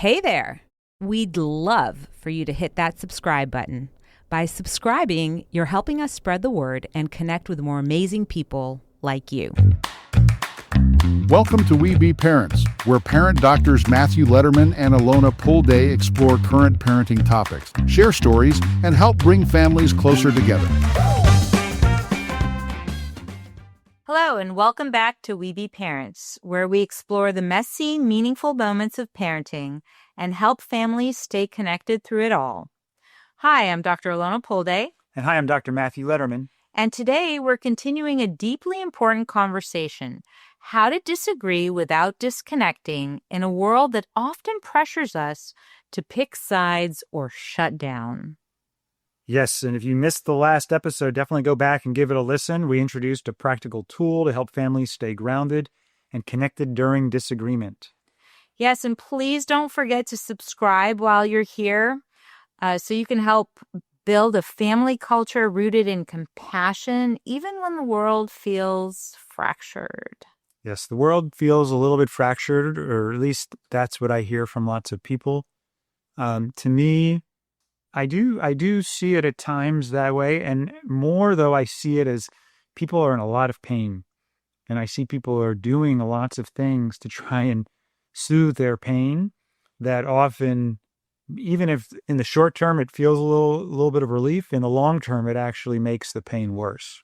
Hey there! We'd love for you to hit that subscribe button. By subscribing, you're helping us spread the word and connect with more amazing people like you. Welcome to We Be Parents, where parent doctors Matthew Lederman and Alona Pulde explore current parenting topics, share stories, and help bring families closer together. Hello, and welcome back to We Be Parents, where we explore the messy, meaningful moments of parenting and help families stay connected through it all. Hi, I'm Dr. Alona Pulde. And hi, I'm Dr. Matthew Lederman. And today we're continuing a deeply important conversation: how to disagree without disconnecting in a world that often pressures us to pick sides or shut down. Yes, and if you missed the last episode, definitely go back and give it a listen. We introduced a practical tool to help families stay grounded and connected during disagreement. Yes, and please don't forget to subscribe while you're here so you can help build a family culture rooted in compassion, even when the world feels fractured. Yes, the world feels a little bit fractured, or at least that's what I hear from lots of people. To me, I do see it at times that way, and more though I see it as people are in a lot of pain, and I see people are doing lots of things to try and soothe their pain that often, even if in the short term it feels a little bit of relief, in the long term it actually makes the pain worse.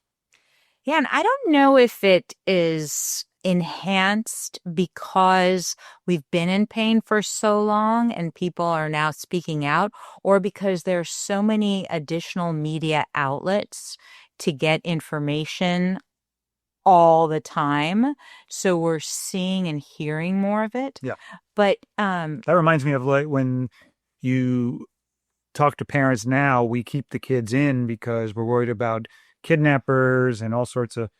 Yeah, and I don't know if it is enhanced because we've been in pain for so long and people are now speaking out, or because there's so many additional media outlets to get information all the time. So we're seeing and hearing more of it. Yeah. But that reminds me of like when you talk to parents now, we keep the kids in because we're worried about kidnappers and all sorts of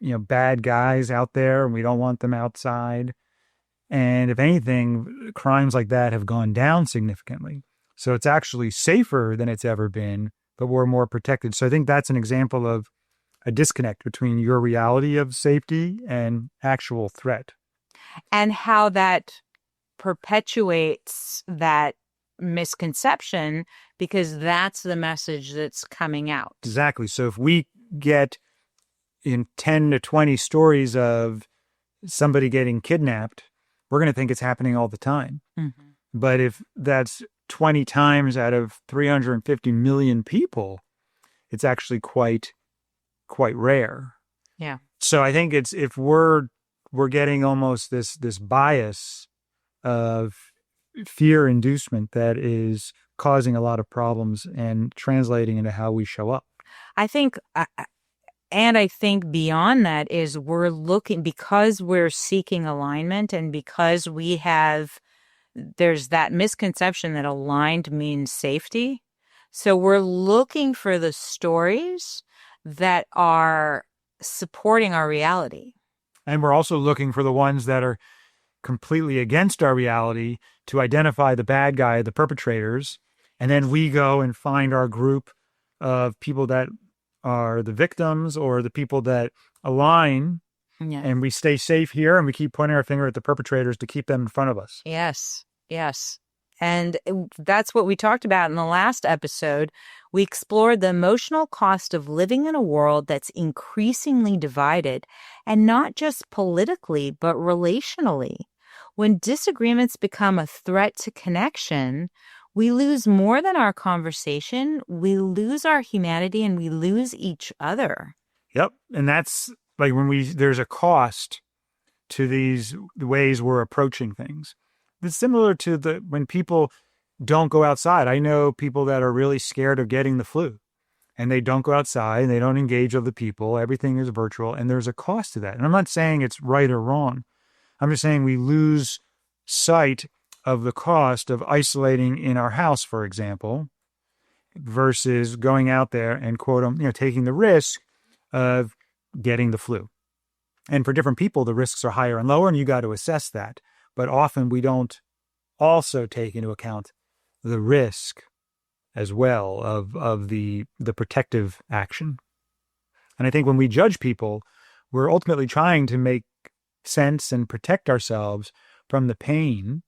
bad guys out there, and we don't want them outside. And if anything, crimes like that have gone down significantly. So it's actually safer than it's ever been, but we're more protected. So I think that's an example of a disconnect between your reality of safety and actual threat. And how that perpetuates that misconception, because that's the message that's coming out. Exactly. So if we get in 10 to 20 stories of somebody getting kidnapped, we're going to think it's happening all the time. Mm-hmm. But if that's 20 times out of 350 million people, it's actually quite rare. Yeah. So I think it's, if we're getting almost this bias of fear inducement that is causing a lot of problems and translating into how we show up. I think beyond that is we're looking, because we're seeking alignment, and because there's that misconception that aligned means safety. So we're looking for the stories that are supporting our reality. And we're also looking for the ones that are completely against our reality to identify the bad guy, the perpetrators. And then we go and find our group of people that are the victims or the people that align. Yeah. And we stay safe here, and we keep pointing our finger at the perpetrators to keep them in front of us. Yes. And that's what we talked about in the last episode. We explored the emotional cost of living in a world that's increasingly divided, and not just politically, but relationally. When disagreements become a threat to connection, we lose more than our conversation. We lose our humanity, and we lose each other. Yep. And that's like there's a cost to the ways we're approaching things. It's similar to when people don't go outside. I know people that are really scared of getting the flu, and they don't go outside, and they don't engage other people. Everything is virtual, and there's a cost to that. And I'm not saying it's right or wrong. I'm just saying we lose sight of the cost of isolating in our house, for example, versus going out there and taking the risk of getting the flu. And for different people, the risks are higher and lower, and you got to assess that. But often we don't also take into account the risk as well of the protective action. And I think when we judge people, we're ultimately trying to make sense and protect ourselves from the pain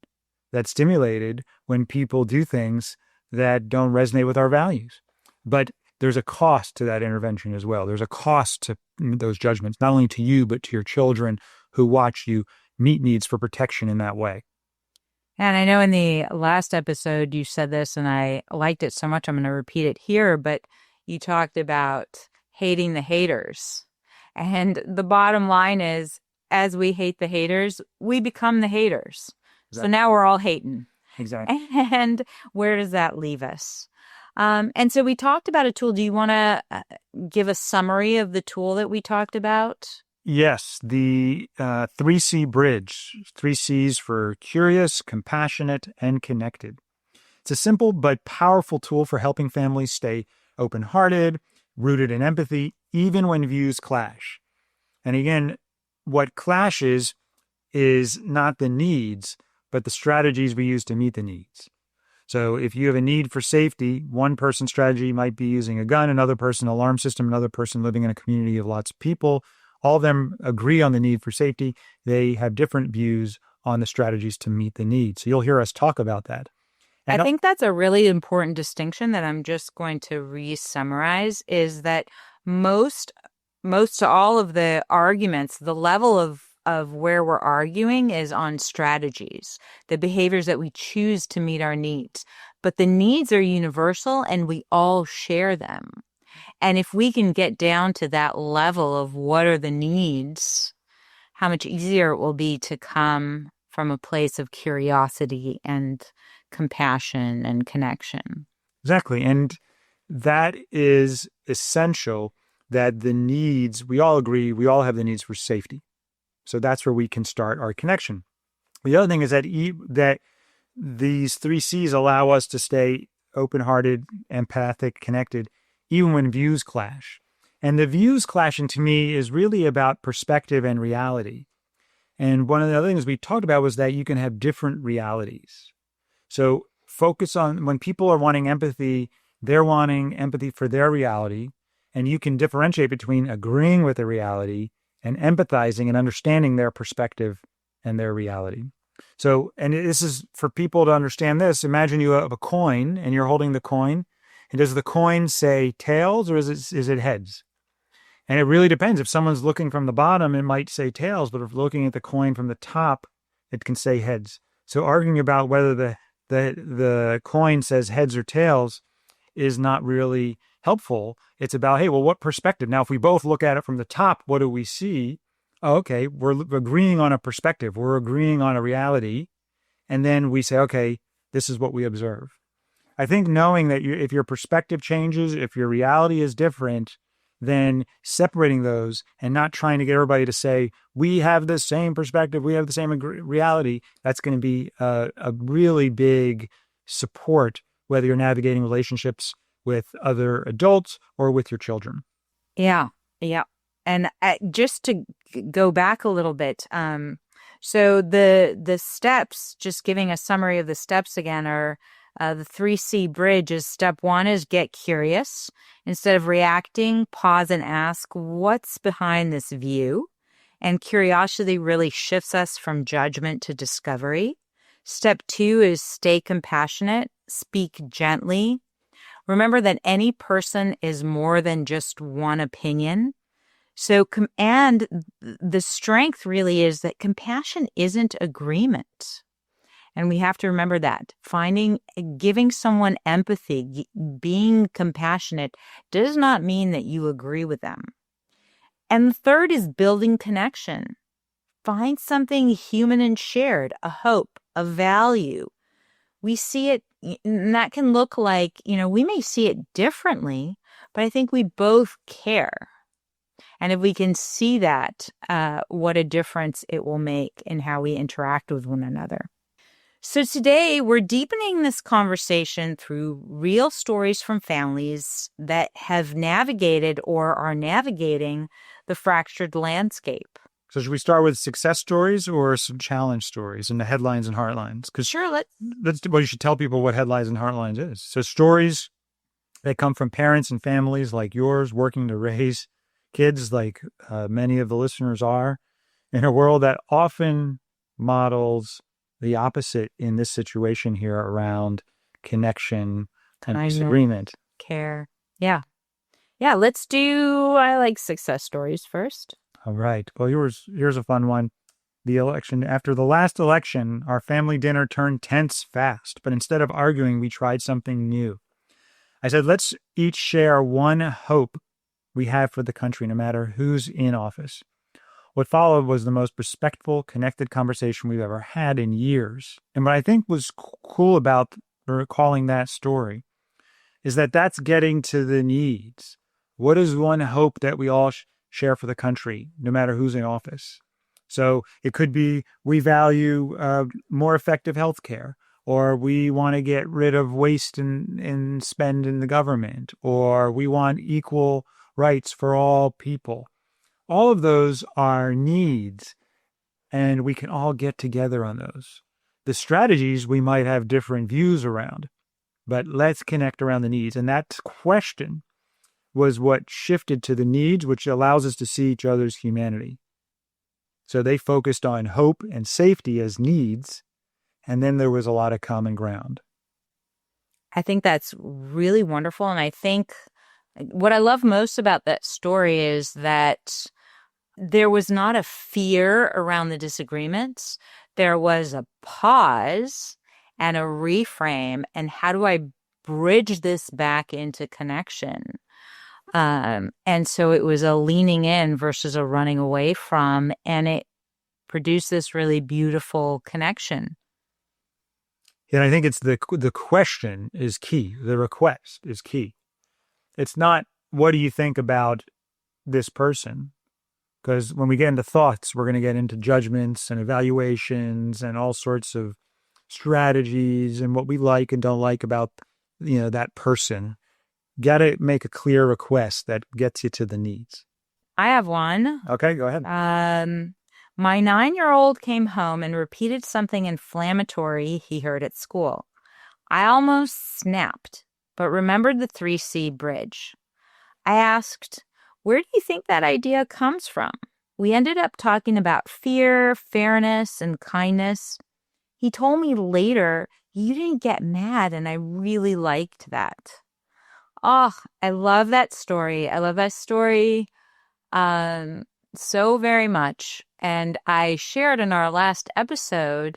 that's stimulated when people do things that don't resonate with our values. But there's a cost to that intervention as well. There's a cost to those judgments, not only to you, but to your children who watch you meet needs for protection in that way. And I know in the last episode you said this, and I liked it so much, I'm going to repeat it here, but you talked about hating the haters. And the bottom line is, as we hate the haters, we become the haters. Exactly. So now we're all hating. Exactly. And where does that leave us? And so we talked about a tool. Do you want to give a summary of the tool that we talked about? Yes, the 3C bridge, 3 C's for curious, compassionate, and connected. It's a simple but powerful tool for helping families stay open-hearted, rooted in empathy, even when views clash. And again, what clashes is not the needs, but the strategies we use to meet the needs. So if you have a need for safety, one person's strategy might be using a gun, another person an alarm system, another person living in a community of lots of people. All of them agree on the need for safety. They have different views on the strategies to meet the need. So you'll hear us talk about that. And I think that's a really important distinction that I'm just going to re-summarize, is that most to all of the arguments, the level of where we're arguing is on strategies, the behaviors that we choose to meet our needs. But the needs are universal and we all share them. And if we can get down to that level of what are the needs, how much easier it will be to come from a place of curiosity and compassion and connection. Exactly. And that is essential, that the needs, we all agree, we all have the needs for safety. So that's where we can start our connection. The other thing is that these 3 C's allow us to stay open-hearted, empathic, connected, even when views clash. And the views clashing to me is really about perspective and reality. And one of the other things we talked about was that you can have different realities. So focus on when people are wanting empathy, they're wanting empathy for their reality. And you can differentiate between agreeing with the reality and empathizing and understanding their perspective and their reality. So, and this is for people to understand this. Imagine you have a coin and you're holding the coin. And does the coin say tails or is it heads? And it really depends. If someone's looking from the bottom, it might say tails, but if looking at the coin from the top, it can say heads. So arguing about whether the coin says heads or tails is not really helpful. It's about, hey, well, what perspective? Now, if we both look at it from the top, what do we see? Oh, okay, we're agreeing on a perspective. We're agreeing on a reality. And then we say, okay, this is what we observe. I think knowing that if your perspective changes, if your reality is different, then separating those and not trying to get everybody to say, we have the same perspective, we have the same reality, that's going to be a really big support, whether you're navigating relationships with other adults or with your children. Yeah. And just to go back a little bit, so the steps, just giving a summary of the steps again, are the 3C bridge is step 1 is get curious. Instead of reacting, pause and ask, what's behind this view? And curiosity really shifts us from judgment to discovery. Step 2 is stay compassionate, speak gently. Remember that any person is more than just one opinion. So, and the strength really is that compassion isn't agreement. And we have to remember that. Giving someone empathy, being compassionate does not mean that you agree with them. And the third is building connection. Find something human and shared, a hope, a value. We see it, and that can look like, we may see it differently, but I think we both care. And if we can see that, what a difference it will make in how we interact with one another. So today we're deepening this conversation through real stories from families that have navigated or are navigating the fractured landscape. So should we start with success stories or some challenge stories and the headlines and heartlines? Sure, well, you should tell people what headlines and heartlines is. So stories that come from parents and families like yours working to raise kids like many of the listeners are in a world that often models the opposite in this situation here around connection and Kindness, disagreement. care. Yeah. Yeah, I like success stories first. All right. Well, here's a fun one. After the last election, our family dinner turned tense fast, but instead of arguing, we tried something new. I said, let's each share one hope we have for the country, no matter who's in office. What followed was the most respectful, connected conversation we've ever had in years. And what I think was cool about recalling that story is that that's getting to the needs. What is one hope that we all share for the country, no matter who's in office? So it could be we value more effective healthcare, or we want to get rid of waste and spend in the government, or we want equal rights for all people. All of those are needs, and we can all get together on those. The strategies we might have different views around, but let's connect around the needs. And that question was what shifted to the needs, which allows us to see each other's humanity. So they focused on hope and safety as needs, and then there was a lot of common ground. I think that's really wonderful. And I think what I love most about that story is that there was not a fear around the disagreements. There was a pause and a reframe. And how do I bridge this back into connection? And so it was a leaning in versus a running away from, and it produced this really beautiful connection. And I think it's the question is key. The request is key. It's not, what do you think about this person? Because when we get into thoughts, we're going to get into judgments and evaluations and all sorts of strategies and what we like and don't like about, that person. Got to make a clear request that gets you to the needs. I have one. Okay, go ahead. My 9-year-old came home and repeated something inflammatory he heard at school. I almost snapped, but remembered the 3C bridge. I asked, where do you think that idea comes from? We ended up talking about fear, fairness, and kindness. He told me later, you didn't get mad, and I really liked that. Oh, I love that story. I love that story so very much. And I shared in our last episode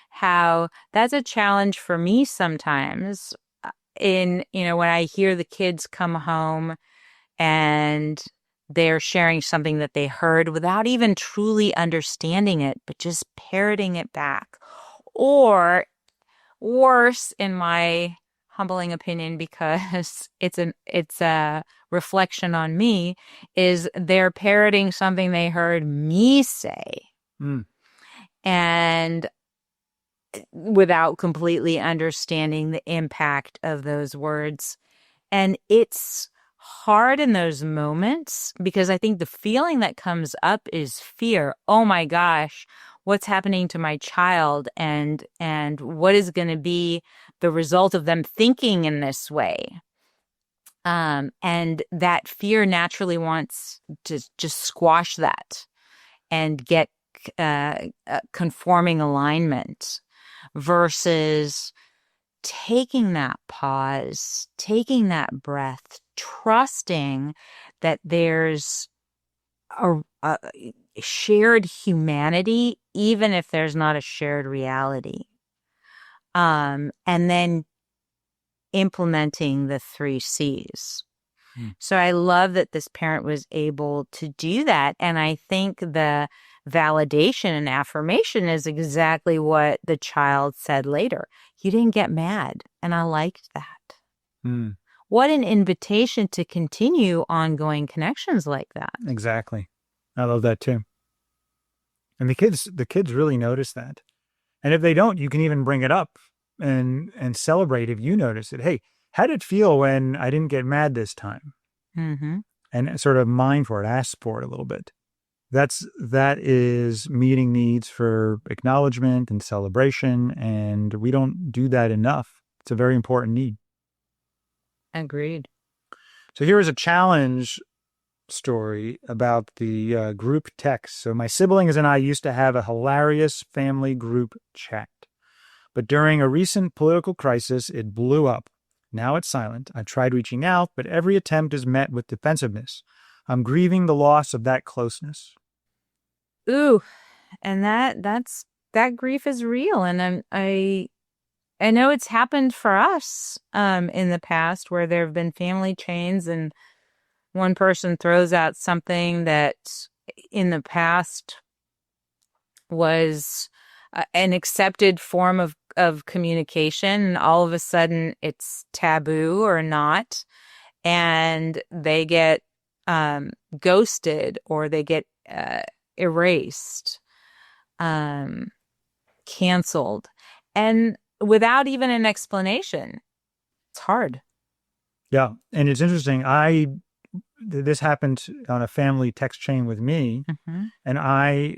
how that's a challenge for me sometimes when I hear the kids come home and they're sharing something that they heard without even truly understanding it, but just parroting it back. Or worse, in my humbling opinion, because it's a reflection on me, is they're parroting something they heard me say. And without completely understanding the impact of those words. And it's hard in those moments because I think the feeling that comes up is fear. Oh my gosh, what's happening to my child, and what is going to be the result of them thinking in this way. And that fear naturally wants to just squash that and get conforming alignment versus taking that pause, taking that breath, trusting that there's a shared humanity, even if there's not a shared reality. And then implementing the 3 C's. So I love that this parent was able to do that. And I think the validation and affirmation is exactly what the child said later. You didn't get mad, and I liked that. What an invitation to continue ongoing connections like that. Exactly. I love that too. And the kids really notice that. And if they don't, you can even bring it up and celebrate if you notice it. Hey, how did it feel when I didn't get mad this time? Mm-hmm. And sort of mine for it, ask for it a little bit. That is meeting needs for acknowledgement and celebration, and we don't do that enough. It's a very important need. Agreed. So here is a challenge story about the group text. So my siblings and I used to have a hilarious family group chat. But during a recent political crisis, it blew up. Now it's silent. I tried reaching out, but every attempt is met with defensiveness. I'm grieving the loss of that closeness. Ooh, and that grief is real. And I know it's happened for us in the past where there have been family chains and one person throws out something that in the past was an accepted form of communication, and all of a sudden it's taboo or not, and they get ghosted or they get erased, canceled, and without even an explanation. It's hard. Yeah, and it's interesting. This happened on a family text chain with me, and I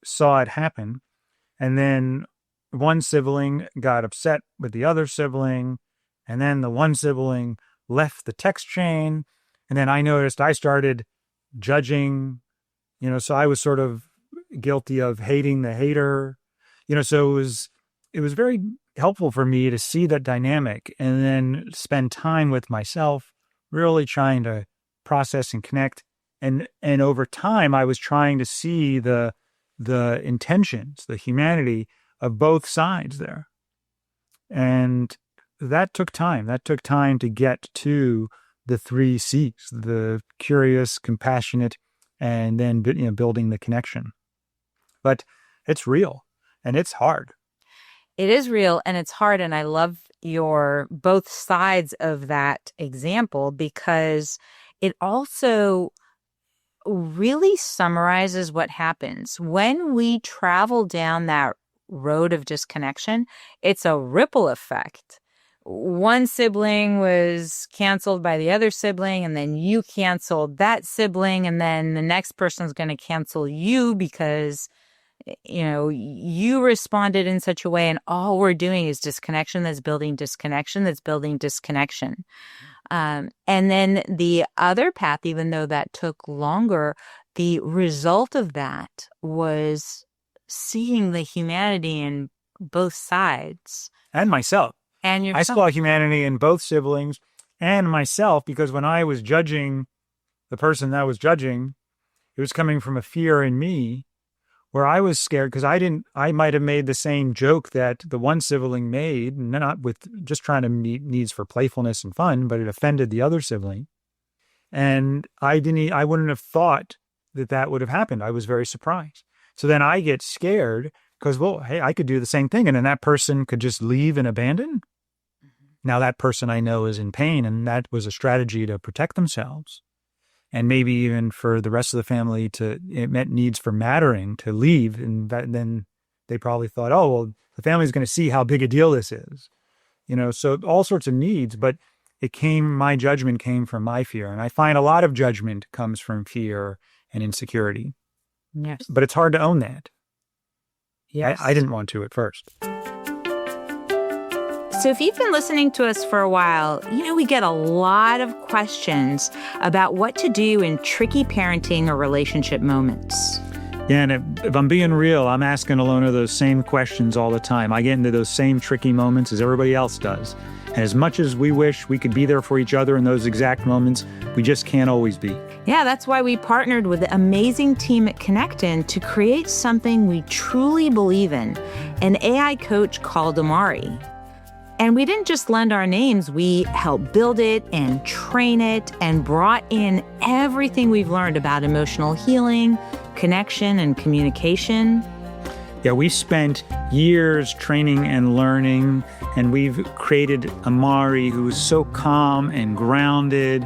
saw it happen. And then one sibling got upset with the other sibling, and then the one sibling left the text chain. And then I noticed I started judging, so I was sort of guilty of hating the hater, so it was very helpful for me to see that dynamic and then spend time with myself, really trying to process and connect. And over time, I was trying to see the intentions, the humanity of both sides there. And that took time. That took time to get to the 3 C's, the curious, compassionate, and then building the connection. But it's real and it's hard. It is real and it's hard. And I love your both sides of that example because it also really summarizes what happens when we travel down that road of disconnection. It's a ripple effect. One sibling was canceled by the other sibling, and then you canceled that sibling, and then the next person's going to cancel you because you responded in such a way, and all we're doing is disconnection that's building disconnection that's building disconnection. And then the other path, even though that took longer, the result of that was seeing the humanity in both sides. And myself. And yourself. I saw humanity in both siblings and myself, because when I was judging the person that was judging, it was coming from a fear in me where I was scared because I might have made the same joke that the one sibling made, not with just trying to meet needs for playfulness and fun, but it offended the other sibling. And I wouldn't have thought that would have happened. I was very surprised. So then I get scared because, well, hey, I could do the same thing. And then that person could just leave and abandon. Now that person I know is in pain, and that was a strategy to protect themselves. And maybe even for the rest of the family it meant needs for mattering to leave. And then they probably thought, oh, well, the family's going to see how big a deal this is. So all sorts of needs, but my judgment came from my fear. And I find a lot of judgment comes from fear and insecurity. Yes. But it's hard to own that. Yes. I didn't want to at first. So if you've been listening to us for a while, we get a lot of questions about what to do in tricky parenting or relationship moments. Yeah, and if I'm being real, I'm asking Alona those same questions all the time. I get into those same tricky moments as everybody else does. And as much as we wish we could be there for each other in those exact moments, we just can't always be. Yeah, that's why we partnered with the amazing team at Kinectin to create something we truly believe in, an AI coach called Amari. And we didn't just lend our names, we helped build it and train it and brought in everything we've learned about emotional healing, connection, and communication. Yeah, we spent years training and learning, and we've created Amari, who is so calm and grounded,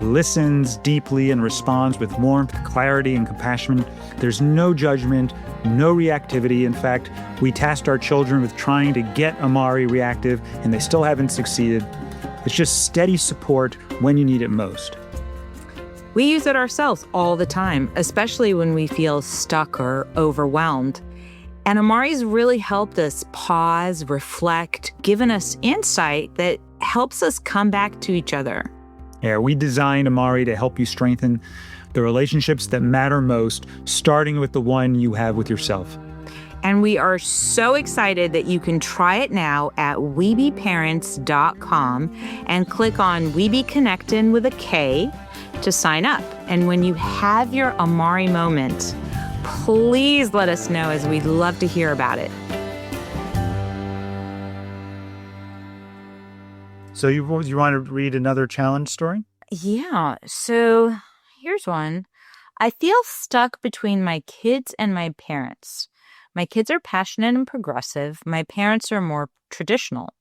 listens deeply and responds with warmth, clarity, and compassion. There's no judgment, no reactivity. In fact, we tasked our children with trying to get Amari reactive, and they still haven't succeeded. It's just steady support when you need it most. We use it ourselves all the time, especially when we feel stuck or overwhelmed. And Amari's really helped us pause, reflect, given us insight that helps us come back to each other. Yeah, we designed Amari to help you strengthen the relationships that matter most, starting with the one you have with yourself. And we are so excited that you can try it now at webeparents.com and click on Webe Kinectin with a K to sign up. And when you have your Amari moment, please let us know, as we'd love to hear about it. So you want to read another challenge story? Yeah, so here's one. I feel stuck between my kids and my parents. My kids are passionate and progressive. My parents are more traditional.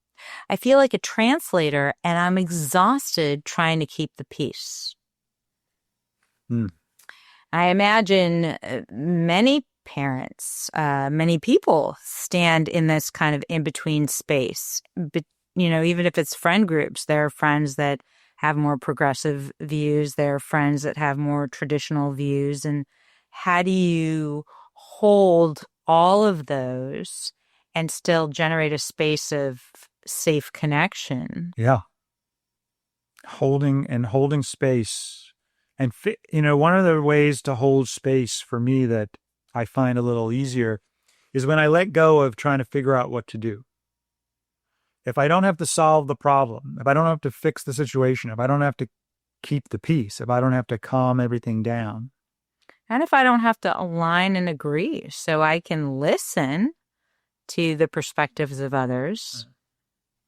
I feel like a translator, and I'm exhausted trying to keep the peace. I imagine many parents, many people stand in this kind of in-between space. But, even if it's friend groups, there are friends that have more progressive views. There are friends that have more traditional views. And how do you hold all of those and still generate a space of safe connection? Yeah. Holding space. And, one of the ways to hold space for me that I find a little easier is when I let go of trying to figure out what to do. If I don't have to solve the problem, if I don't have to fix the situation, if I don't have to keep the peace, if I don't have to calm everything down. And if I don't have to align and agree, so I can listen to the perspectives of others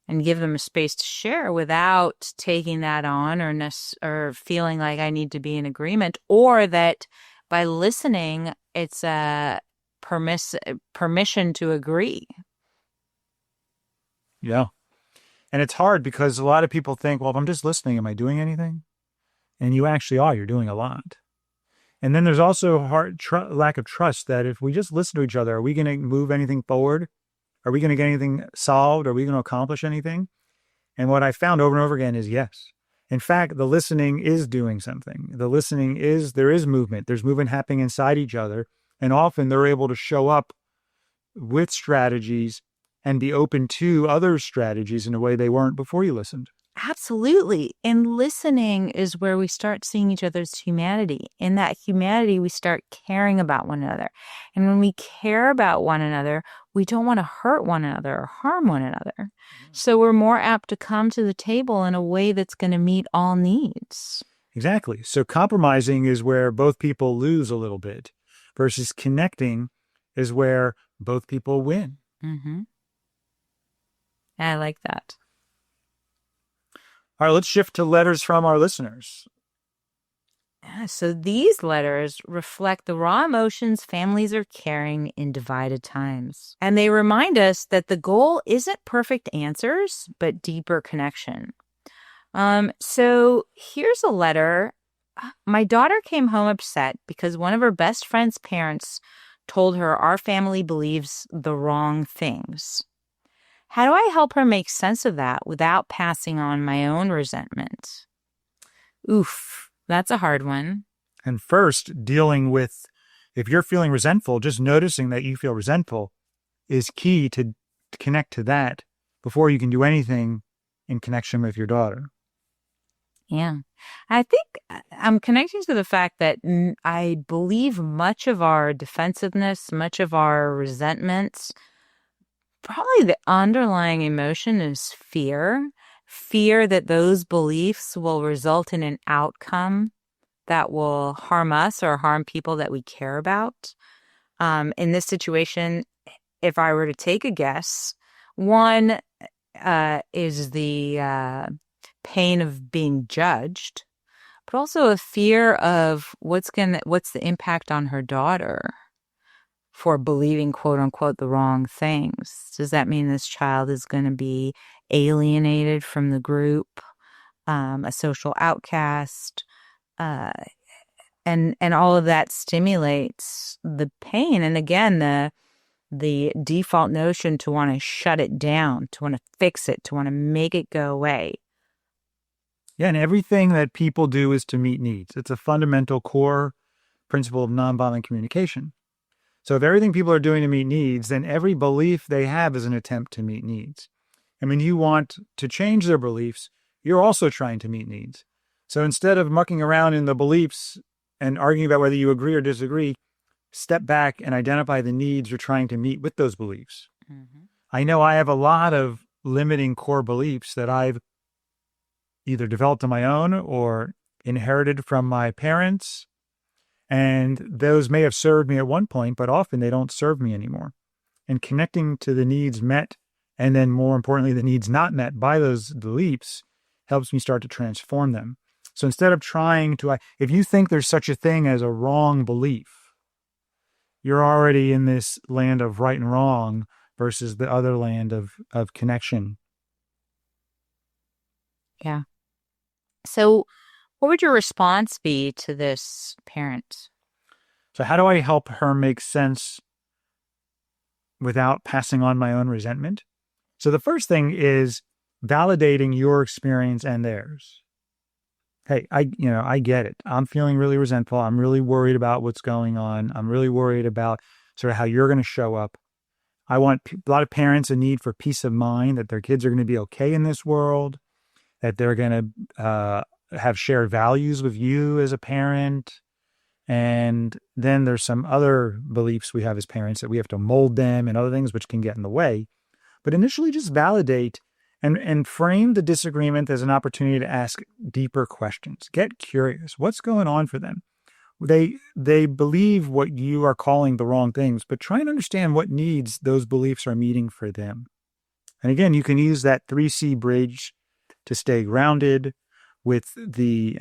and give them a space to share without taking that on or feeling like I need to be in agreement, or that by listening, it's a permission to agree. Yeah. And it's hard because a lot of people think, well, if I'm just listening, am I doing anything? And you actually are. You're doing a lot. And then there's also lack of trust that if we just listen to each other, are we going to move anything forward? Are we going to get anything solved? Are we going to accomplish anything? And what I found over and over again is yes. In fact, the listening is doing something. There is movement. There's movement happening inside each other. And often they're able to show up with strategies and be open to other strategies in a way they weren't before you listened. Absolutely. And listening is where we start seeing each other's humanity. In that humanity, we start caring about one another. And when we care about one another, we don't want to hurt one another or harm one another. So we're more apt to come to the table in a way that's going to meet all needs. Exactly. So compromising is where both people lose a little bit, versus connecting is where both people win. Mm-hmm. I like that. All right, let's shift to letters from our listeners. So these letters reflect the raw emotions families are carrying in divided times. And they remind us that the goal isn't perfect answers, but deeper connection. So here's a letter. My daughter came home upset because one of her best friend's parents told her our family believes the wrong things. How do I help her make sense of that without passing on my own resentment? Oof, that's a hard one. And first, dealing with, if you're feeling resentful, just noticing that you feel resentful is key to connect to that before you can do anything in connection with your daughter. Yeah. I think I'm connecting to the fact that I believe much of our defensiveness, much of our resentments, probably the underlying emotion is fear that those beliefs will result in an outcome that will harm us or harm people that we care about. In this situation, if I were to take a guess, one is the pain of being judged, but also a fear of what's the impact on her daughter for believing, quote unquote, the wrong things. Does that mean this child is going to be alienated from the group, a social outcast? And all of that stimulates the pain. And again, the default notion to want to shut it down, to want to fix it, to want to make it go away. Yeah, and everything that people do is to meet needs. It's a fundamental core principle of nonviolent communication. So if everything people are doing to meet needs, then every belief they have is an attempt to meet needs. And when you want to change their beliefs, you're also trying to meet needs. So instead of mucking around in the beliefs and arguing about whether you agree or disagree, step back and identify the needs you're trying to meet with those beliefs. Mm-hmm. I know I have a lot of limiting core beliefs that I've either developed on my own or inherited from my parents. And those may have served me at one point, but often they don't serve me anymore. And connecting to the needs met, and then more importantly, the needs not met by those beliefs, helps me start to transform them. So instead of trying to, if you think there's such a thing as a wrong belief, you're already in this land of right and wrong versus the other land of connection. Yeah. So what would your response be to this parent? So how do I help her make sense without passing on my own resentment? So the first thing is validating your experience and theirs. Hey, I get it. I'm feeling really resentful. I'm really worried about what's going on. I'm really worried about sort of how you're going to show up. I want a lot of parents a need for peace of mind that their kids are going to be okay in this world, that they're going to have shared values with you as a parent. And then there's some other beliefs we have as parents that we have to mold them and other things which can get in the way. But initially just validate and frame the disagreement as an opportunity to ask deeper questions. Get curious. What's going on for them? They believe what you are calling the wrong things, but try and understand what needs those beliefs are meeting for them. And again, you can use that 3C bridge to stay grounded with the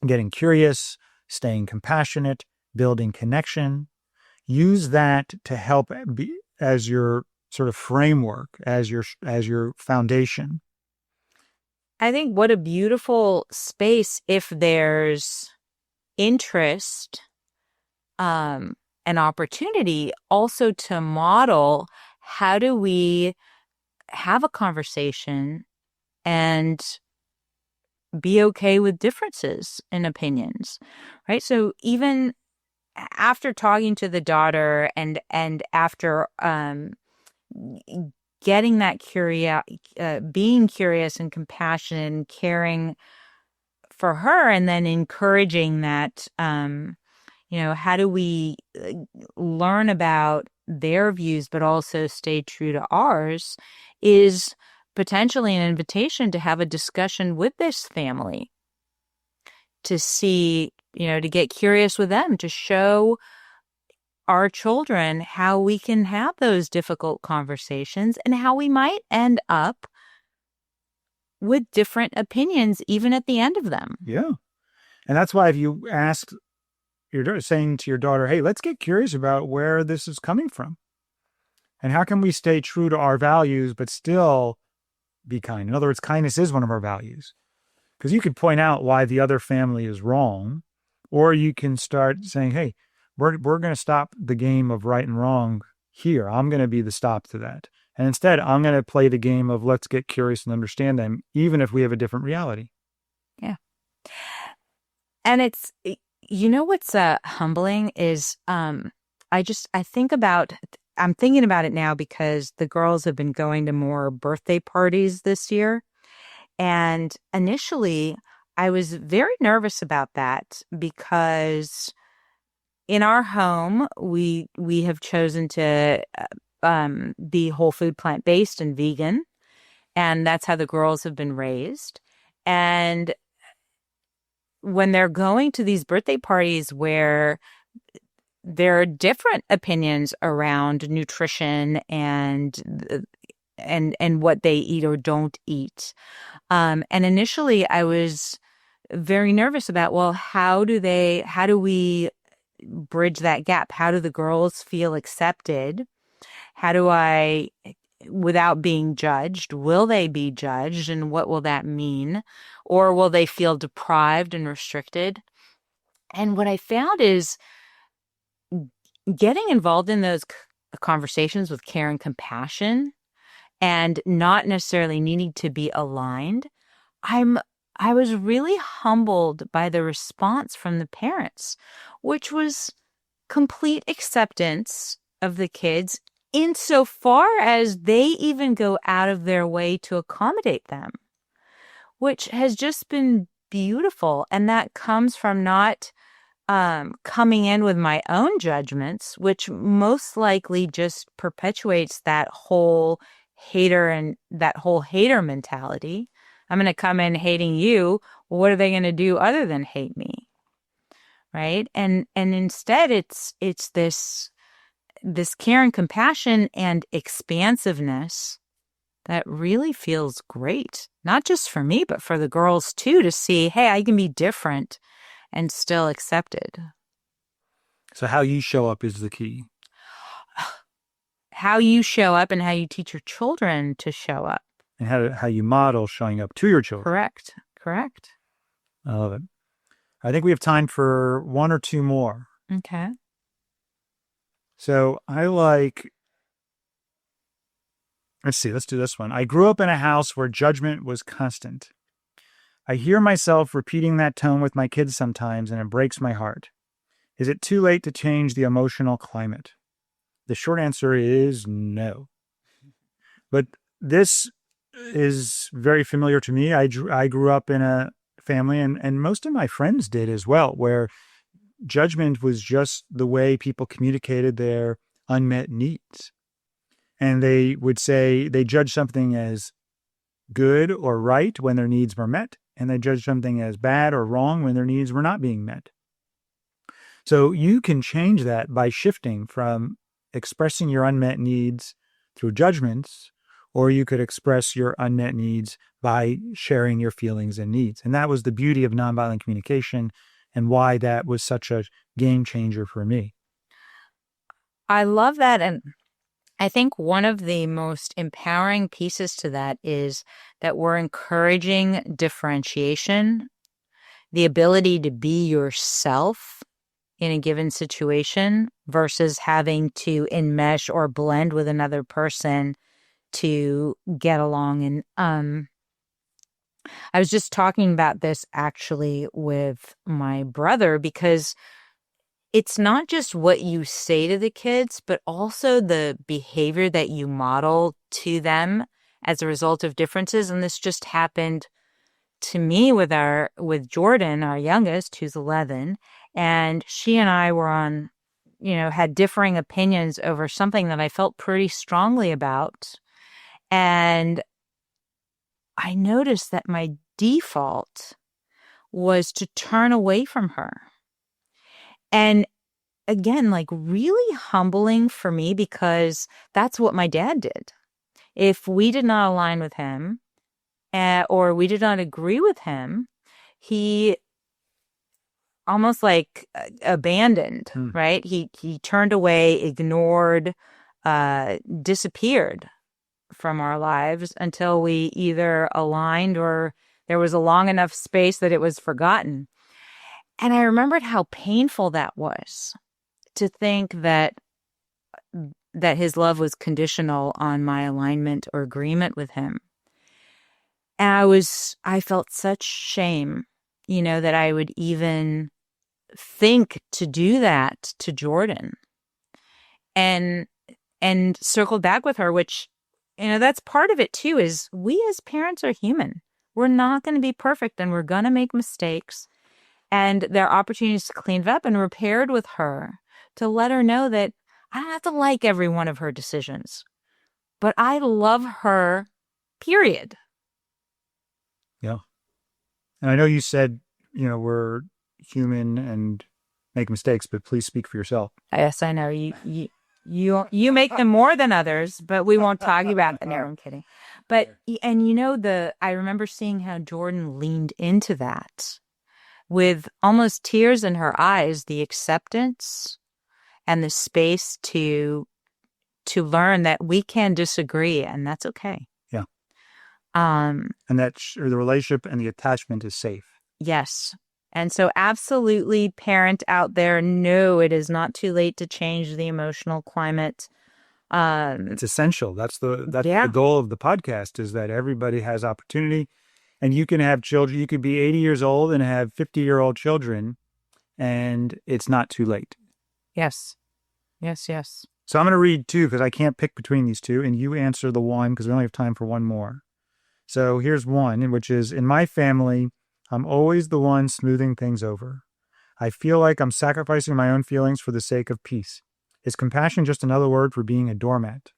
getting curious, staying compassionate, building connection. Use that to help be as your sort of framework, as your foundation. I think what a beautiful space if there's interest, an opportunity also to model how do we have a conversation and be okay with differences in opinions, right? So even after talking to the daughter and after getting that being curious and compassionate and caring for her, and then encouraging that, how do we learn about their views, but also stay true to ours, is potentially an invitation to have a discussion with this family, to see, to get curious with them, to show our children how we can have those difficult conversations and how we might end up with different opinions, even at the end of them. Yeah. And that's why if you ask, you're saying to your daughter, hey, let's get curious about where this is coming from. And how can we stay true to our values, but still be kind? In other words, kindness is one of our values. Because you could point out why the other family is wrong, or you can start saying, hey, we're going to stop the game of right and wrong here. I'm going to be the stop to that. And instead, I'm going to play the game of let's get curious and understand them, even if we have a different reality. Yeah. And it's, what's humbling is I'm thinking about it now because the girls have been going to more birthday parties this year. And initially, I was very nervous about that because in our home, we have chosen to be whole food, plant-based and vegan. And that's how the girls have been raised. And when they're going to these birthday parties where there are different opinions around nutrition and what they eat or don't eat. And initially I was very nervous about, well, how do we bridge that gap? How do the girls feel accepted? How do I, without being judged, will they be judged? And what will that mean? Or will they feel deprived and restricted? And what I found is getting involved in those conversations with care and compassion and not necessarily needing to be aligned, I was really humbled by the response from the parents, which was complete acceptance of the kids insofar as they even go out of their way to accommodate them, which has just been beautiful. And that comes from not coming in with my own judgments, which most likely just perpetuates that whole hater mentality. I'm going to come in hating you. Well, what are they going to do other than hate me? Right. And instead it's this care and compassion and expansiveness that really feels great, not just for me, but for the girls too, to see, hey, I can be different and still accepted. So how you show up is the key. How you show up and how you teach your children to show up. And how you model showing up to your children. Correct. I love it. I think we have time for one or two more. Okay. So let's do this one. I grew up in a house where judgment was constant. I hear myself repeating that tone with my kids sometimes, and it breaks my heart. Is it too late to change the emotional climate? The short answer is no. But this is very familiar to me. I grew up in a family, and most of my friends did as well, where judgment was just the way people communicated their unmet needs. And they would say they judged something as good or right when their needs were met, and they judged something as bad or wrong when their needs were not being met. So you can change that by shifting from expressing your unmet needs through judgments, or you could express your unmet needs by sharing your feelings and needs. And that was the beauty of nonviolent communication and why that was such a game changer for me. I love that. And I think one of the most empowering pieces to that is that we're encouraging differentiation, the ability to be yourself in a given situation versus having to enmesh or blend with another person to get along. And I was just talking about this actually with my brother, because it's not just what you say to the kids, but also the behavior that you model to them as a result of differences. And this just happened to me with Jordan, our youngest, who's 11. And she and I were had differing opinions over something that I felt pretty strongly about. And I noticed that my default was to turn away from her. And again, really humbling for me, because that's what my dad did. If we did not align with him or we did not agree with him, he almost abandoned, right? He turned away, ignored, disappeared from our lives until we either aligned or there was a long enough space that it was forgotten. And I remembered how painful that was, to think that his love was conditional on my alignment or agreement with him. And I felt such shame, that I would even think to do that to Jordan, and circled back with her, which, that's part of it too, is we as parents are human. We're not going to be perfect, and we're going to make mistakes. And there are opportunities to clean it up, and repaired with her to let her know that I don't have to like every one of her decisions, but I love her, period. Yeah. And I know you said, we're human and make mistakes, but please speak for yourself. Yes, I know. You make them more than others, but we won't talk about that. No, I'm kidding. But, I remember seeing how Jordan leaned into that with almost tears in her eyes, the acceptance and the space to learn that we can disagree, and that's okay. Yeah. And that the relationship and the attachment is safe. Yes. And so absolutely, parent out there, no, it is not too late to change the emotional climate. It's essential. That's the goal of the podcast, is that everybody has opportunity. And you can have children. You could be 80 years old and have 50-year-old children, and it's not too late. Yes. So I'm going to read two, because I can't pick between these two, and you answer the one, because we only have time for one more. So here's one, which is, in my family, I'm always the one smoothing things over. I feel like I'm sacrificing my own feelings for the sake of peace. Is compassion just another word for being a doormat?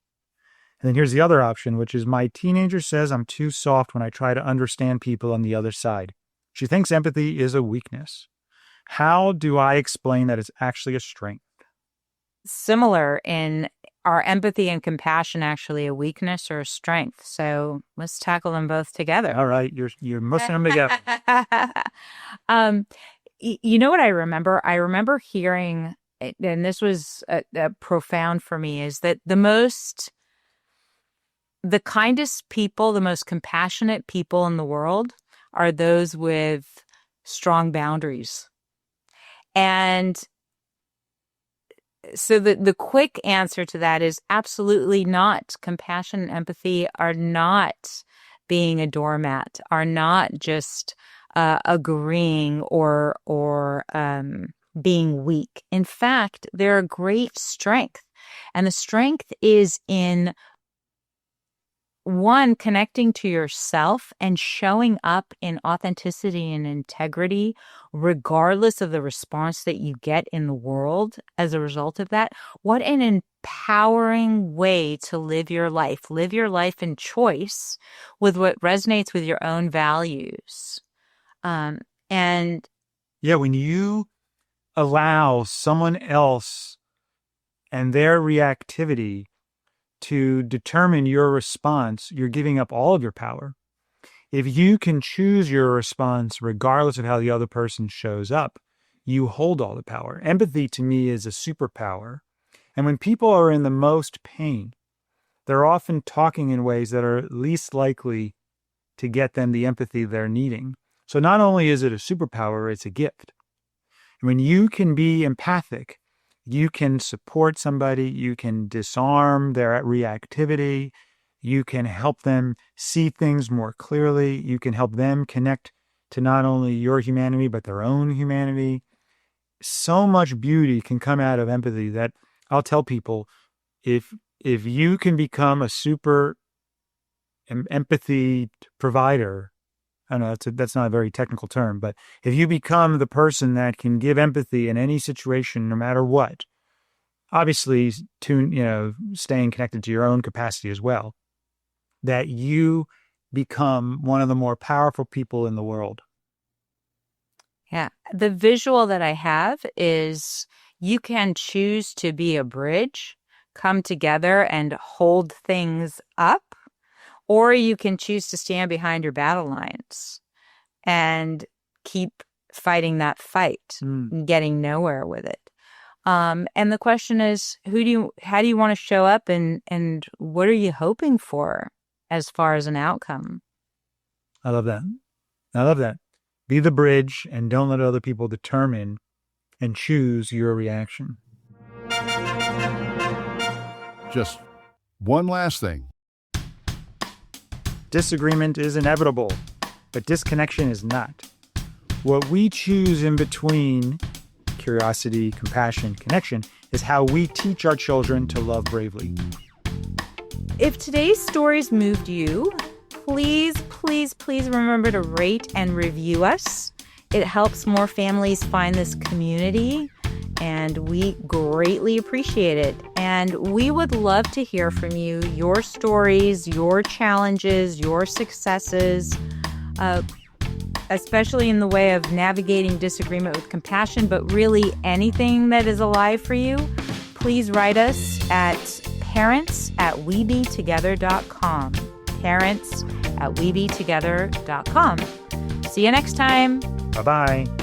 And then here's the other option, which is my teenager says I'm too soft when I try to understand people on the other side. She thinks empathy is a weakness. How do I explain that it's actually a strength? Similar in are empathy and compassion actually a weakness or a strength? So let's tackle them both together. All right, you're mushing them together. You know what I remember? I remember hearing, and this was profound for me, is that the kindest people, the most compassionate people in the world are those with strong boundaries. And so the quick answer to that is absolutely not. Compassion and empathy are not being a doormat, are not just agreeing or being weak. In fact, they're a great strength. And the strength is in, one, connecting to yourself and showing up in authenticity and integrity, regardless of the response that you get in the world as a result of that. What an empowering way to live your life. Live your life in choice with what resonates with your own values. And yeah, when you allow someone else and their reactivity to determine your response, you're giving up all of your power. If you can choose your response regardless of how the other person shows up, you hold all the power. Empathy to me is a superpower. And when people are in the most pain, they're often talking in ways that are least likely to get them the empathy they're needing. So not only is it a superpower, it's a gift. When you can be empathic, you can support somebody, you can disarm their reactivity, you can help them see things more clearly, you can help them connect to not only your humanity, but their own humanity. So much beauty can come out of empathy that I'll tell people, if you can become a super empathy provider, I don't know, that's not a very technical term, but if you become the person that can give empathy in any situation, no matter what, obviously staying connected to your own capacity as well, that you become one of the more powerful people in the world. Yeah. The visual that I have is you can choose to be a bridge, come together and hold things up, or you can choose to stand behind your battle lines and keep fighting that fight, getting nowhere with it. And the question is, how do you want to show up and what are you hoping for as far as an outcome? I love that. Be the bridge and don't let other people determine and choose your reaction. Just one last thing. Disagreement is inevitable, but disconnection is not. What we choose in between curiosity, compassion, connection is how we teach our children to love bravely. If today's stories moved you, please, please, please remember to rate and review us. It helps more families find this community, and we greatly appreciate it. And we would love to hear from you, your stories, your challenges, your successes, especially in the way of navigating disagreement with compassion, but really anything that is alive for you. Please write us at parents@webetogether.com. parents@webetogether.com. See you next time. Bye-bye.